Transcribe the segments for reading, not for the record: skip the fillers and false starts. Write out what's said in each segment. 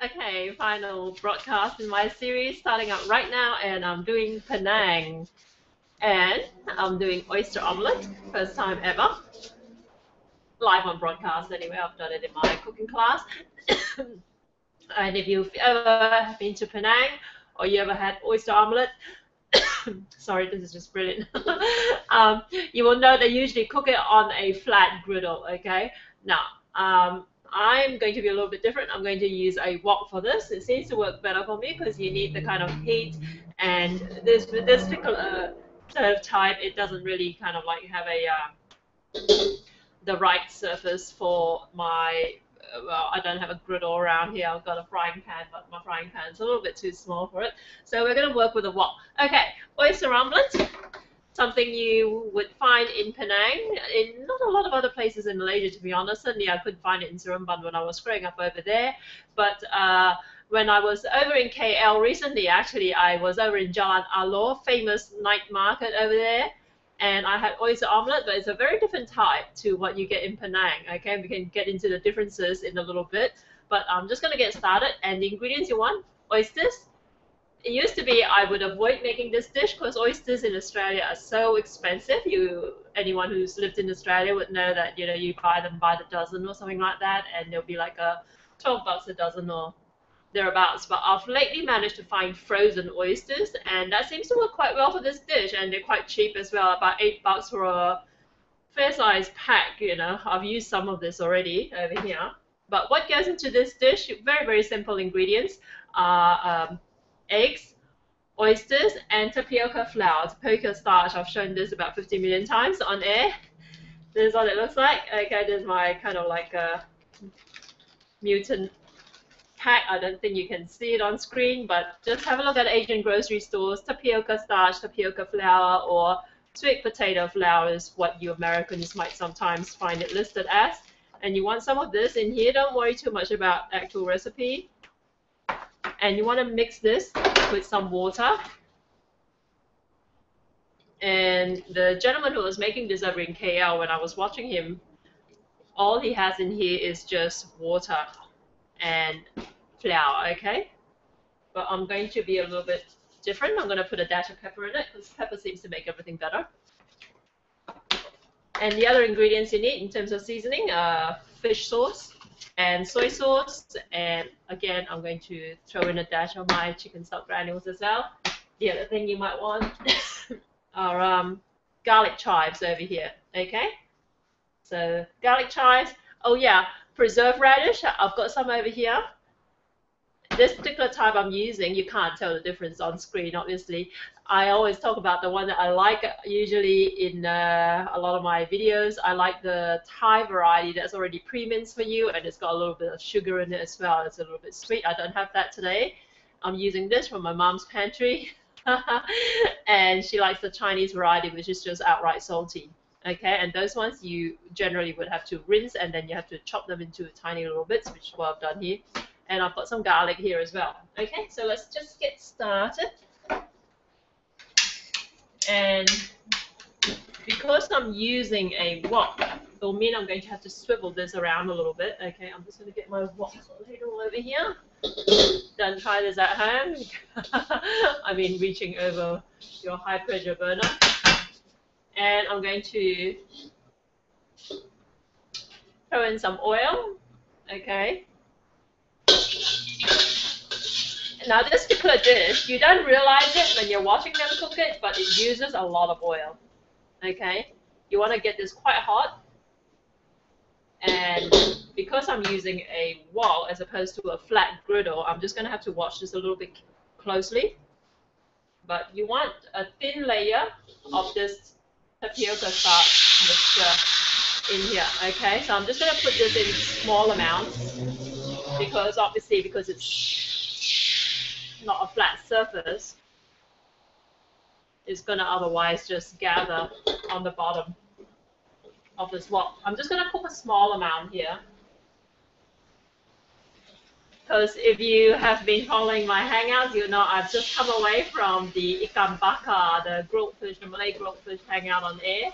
Okay, final broadcast in my series starting up right now, and I'm doing Penang, and I'm doing oyster omelette, first time ever, live on broadcast. Anyway, I've done it in my cooking class. And if you've ever been to Penang or you ever had oyster omelette, sorry, this is just brilliant. You will know they usually cook it on a flat griddle. Okay, now I'm going to be a little bit different. I'm going to use a wok for this. It seems to work better for me because you need the kind of heat, and this particular stove type, it doesn't really kind of like have a the right surface for my well, I don't have a griddle around here. I've got a frying pan, but my frying pan's a little bit too small for it. So we're going to work with a wok. Okay, oyster omelette, something you would find in Penang, in not a lot of other places in Malaysia, to be honest. Certainly I couldn't find it in Seremban when I was growing up over there. But when I was over in KL recently, actually, I was over in Jalan Alor, famous night market over there. And I had oyster omelette, but it's a very different type to what you get in Penang. Okay, we can get into the differences in a little bit, but I'm just going to get started. And the ingredients you want: oysters. It used to be I would avoid making this dish because oysters in Australia are so expensive. Anyone who's lived in Australia would know that you buy them by the dozen or something like that, and they'll be like a $12 a dozen or thereabouts. But I've lately managed to find frozen oysters, and that seems to work quite well for this dish, and they're quite cheap as well, about $8 for a fair size pack. I've used some of this already over here. But what goes into this dish, very, very simple ingredients, are eggs, oysters, and tapioca flour. Tapioca starch, I've shown this about 50 million times on air. This is what it looks like. Okay, this is my kind of like a mutant pack. I don't think you can see it on screen, but just have a look at Asian grocery stores. Tapioca starch, tapioca flour, or sweet potato flour is what you Americans might sometimes find it listed as. And you want some of this in here. Don't worry too much about the actual recipe. And you want to mix this with some water. And the gentleman who was making this over in KL, when I was watching him, all he has in here is just water and flour, okay? But I'm going to be a little bit different. I'm going to put a dash of pepper in it because pepper seems to make everything better. And the other ingredients you need in terms of seasoning are fish sauce and soy sauce. And again, I'm going to throw in a dash of my chicken stock granules as well. The other thing you might want are garlic chives over here, okay? So garlic chives. Oh yeah, preserved radish. I've got some over here. This particular type I'm using, you can't tell the difference on screen, obviously. I always talk about the one that I like, usually in a lot of my videos. I like the Thai variety that's already pre-minced for you, and it's got a little bit of sugar in it as well. It's a little bit sweet. I don't have that today. I'm using this from my mom's pantry. And she likes the Chinese variety, which is just outright salty. Okay, and those ones you generally would have to rinse, and then you have to chop them into tiny little bits, which is what I've done here. And I've got some garlic here as well. Okay, so let's just get started. And because I'm using a wok, it'll mean I'm going to have to swivel this around a little bit. Okay, I'm just going to get my wok ladle over here. Don't try this at home. I mean, reaching over your high pressure burner. And I'm going to throw in some oil. Okay. Now this particular dish, you don't realize it when you're watching them cook it, but it uses a lot of oil. Okay, you want to get this quite hot, and because I'm using a wok as opposed to a flat griddle, I'm just going to have to watch this a little bit closely. But you want a thin layer of this tapioca starch mixture in here. Okay, so I'm just going to put this in small amounts because it's not a flat surface, it's going to otherwise just gather on the bottom of this wok. I'm just going to cook a small amount here because if you have been following my hangouts, you know I've just come away from the ikan bakar, the grilled fish, the Malay grilled fish hangout on air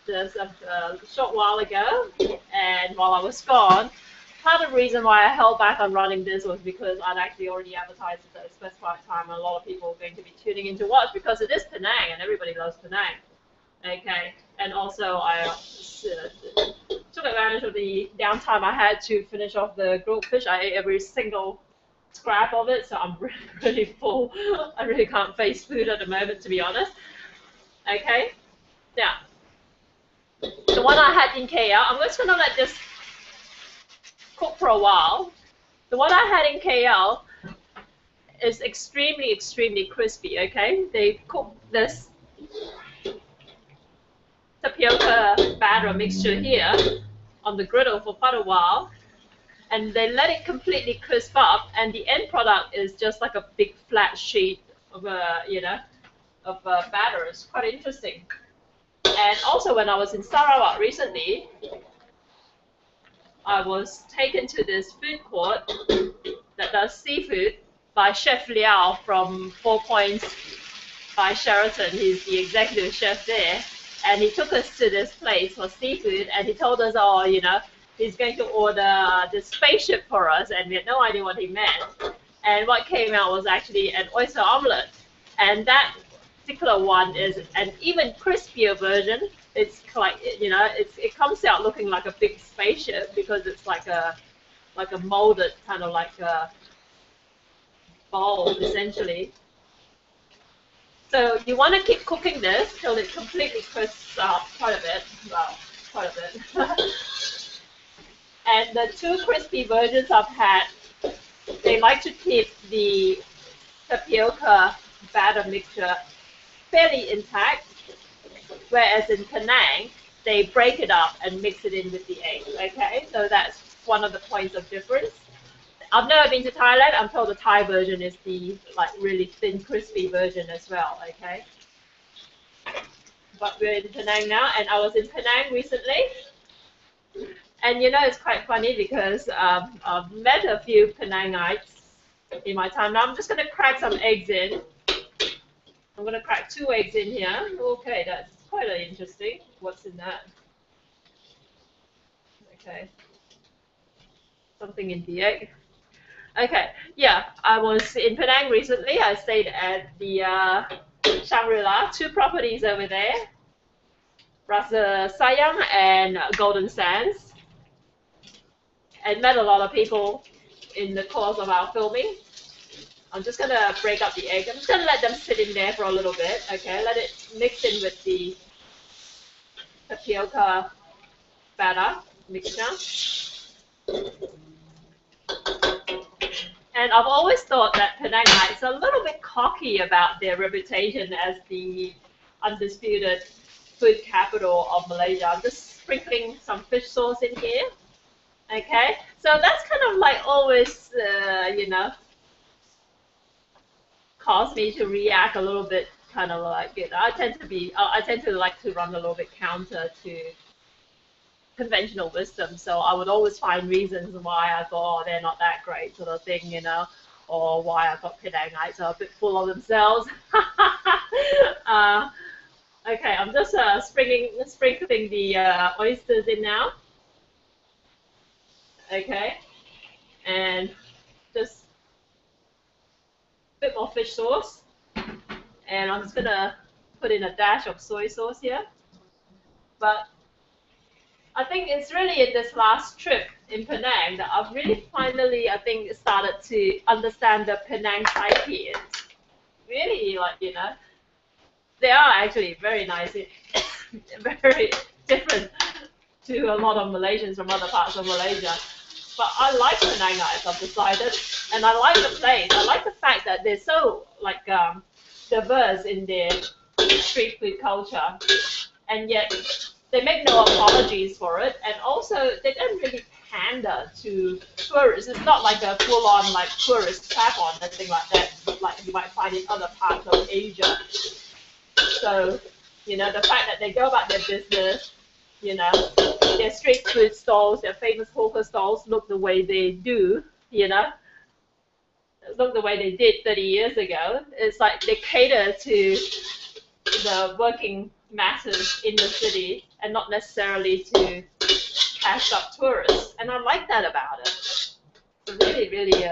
just a short while ago, and while I was gone, part of the reason why I held back on running this was because I'd actually already advertised at a specified time, and a lot of people were going to be tuning in to watch because it is Penang, and everybody loves Penang. Okay, and also I took advantage of the downtime I had to finish off the grilled fish. I ate every single scrap of it, so I'm really full. I really can't face food at the moment, to be honest. Okay, now the one I had in KL, I'm just gonna let this cook for a while. The one I had in KL is extremely crispy. Okay, they cook this tapioca batter mixture here on the griddle for quite a while, and they let it completely crisp up, and the end product is just like a big flat sheet of batter. It's quite interesting. And also, when I was in Sarawak recently, I was taken to this food court that does seafood by Chef Liao from 4 Points by Sheraton. He's the executive chef there. And he took us to this place for seafood, and he told us, oh, he's going to order this spaceship for us, and we had no idea what he meant. And what came out was actually an oyster omelette. And that particular one is an even crispier version. It's like, it comes out looking like a big spaceship because it's like a molded kind of like a bowl, essentially. So you want to keep cooking this till it completely crisps up quite a bit. Well, quite a bit. And the two crispy versions I've had, they like to keep the tapioca batter mixture fairly intact, whereas in Penang, they break it up and mix it in with the egg. Okay, so that's one of the points of difference. I've never been to Thailand. I'm told the Thai version is the really thin, crispy version as well. Okay, but we're in Penang now, and I was in Penang recently, and it's quite funny because I've met a few Penangites in my time. Now I'm just going to crack some eggs in. I'm going to crack 2 eggs in here. Okay, that's quite interesting. What's in that? Okay, something in the egg. Okay, yeah, I was in Penang recently. I stayed at the Shangri-La, 2 properties over there, Rasa Sayang and Golden Sands, and met a lot of people in the course of our filming. I'm just going to break up the egg. I'm just going to let them sit in there for a little bit, okay? Let it mix in with the tapioca batter mixture. And I've always thought that Penangites are a little bit cocky about their reputation as the undisputed food capital of Malaysia. I'm just sprinkling some fish sauce in here, okay? So that's kind of like always, caused me to react a little bit, kind of like I tend to like to run a little bit counter to conventional wisdom. So I would always find reasons why I thought, oh, they're not that great, sort of thing, or why I thought Penangites are a bit full of themselves. Okay, I'm just sprinkling the oysters in now. Okay, and just bit more fish sauce, and I'm just gonna put in a dash of soy sauce here. But I think it's really in this last trip in Penang that I've really finally, I think, started to understand the Penang psyche. It's really they are actually very nice, very different to a lot of Malaysians from other parts of Malaysia. But I like Penangites, I've decided, and I like the place. I like the fact that they're so diverse in their street food culture, and yet they make no apologies for it, and also they don't really pander to tourists. It's not like a full-on tourist trap on anything like that, like you might find in other parts of Asia. So, the fact that they go about their business, their street food stalls, their famous hawker stalls look the way they do, look the way they did 30 years ago. It's like they cater to the working masses in the city and not necessarily to passed up tourists, and I like that about it. It's a really, really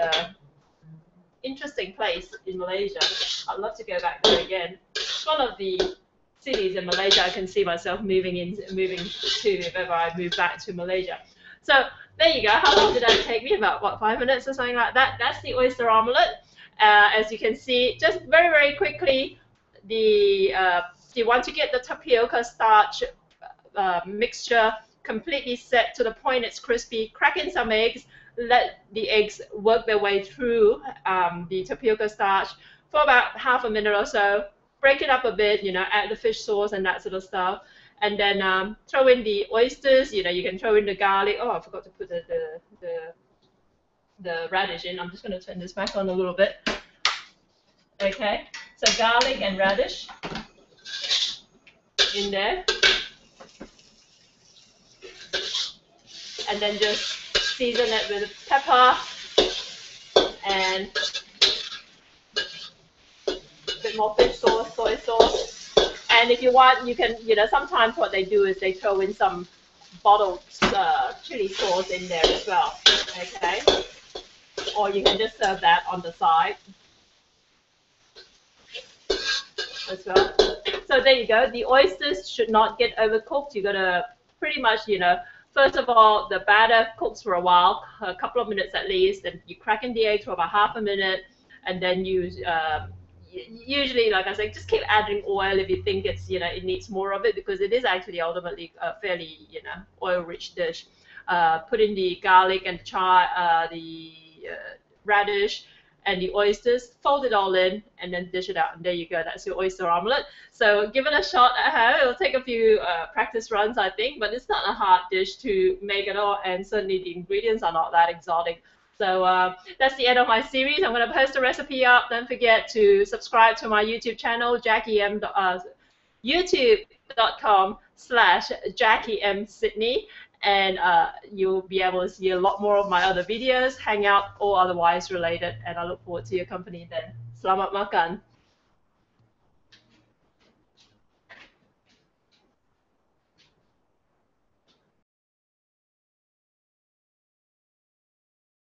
interesting place in Malaysia. I'd love to go back there again. It's one of the cities in Malaysia I can see myself moving to if ever I move back to Malaysia. So there you go. How long did that take me? About, what, 5 minutes or something like that? That's the oyster omelette. As you can see, just very, very quickly, you want to get the tapioca starch mixture completely set to the point it's crispy. Crack in some eggs. Let the eggs work their way through the tapioca starch for about half a minute or so. Break it up a bit, add the fish sauce and that sort of stuff. And then throw in the oysters. You can throw in the garlic. Oh, I forgot to put the radish in. I'm just going to turn this back on a little bit. Okay, so garlic and radish in there. And then just season it with pepper and a bit more fish sauce, soy sauce. And if you want, you can, sometimes what they do is they throw in some bottled chili sauce in there as well, okay? Or you can just serve that on the side as well. So there you go. The oysters should not get overcooked. You got to pretty much, first of all, the batter cooks for a while, a couple of minutes at least, and you crack in the eggs for about half a minute, and then you usually, like I said, just keep adding oil if you think it's, it needs more of it, because it is actually ultimately a fairly, oil-rich dish. Put in the garlic and the radish and the oysters, fold it all in, and then dish it out, and there you go. That's your oyster omelette. So give it a shot at home. It'll take a few practice runs, I think, but it's not a hard dish to make at all, and certainly the ingredients are not that exotic. So that's the end of my series. I'm going to post the recipe up. Don't forget to subscribe to my YouTube channel, youtube.com/JackieMSydney, and you'll be able to see a lot more of my other videos, Hangout or otherwise related, and I look forward to your company then. Selamat makan.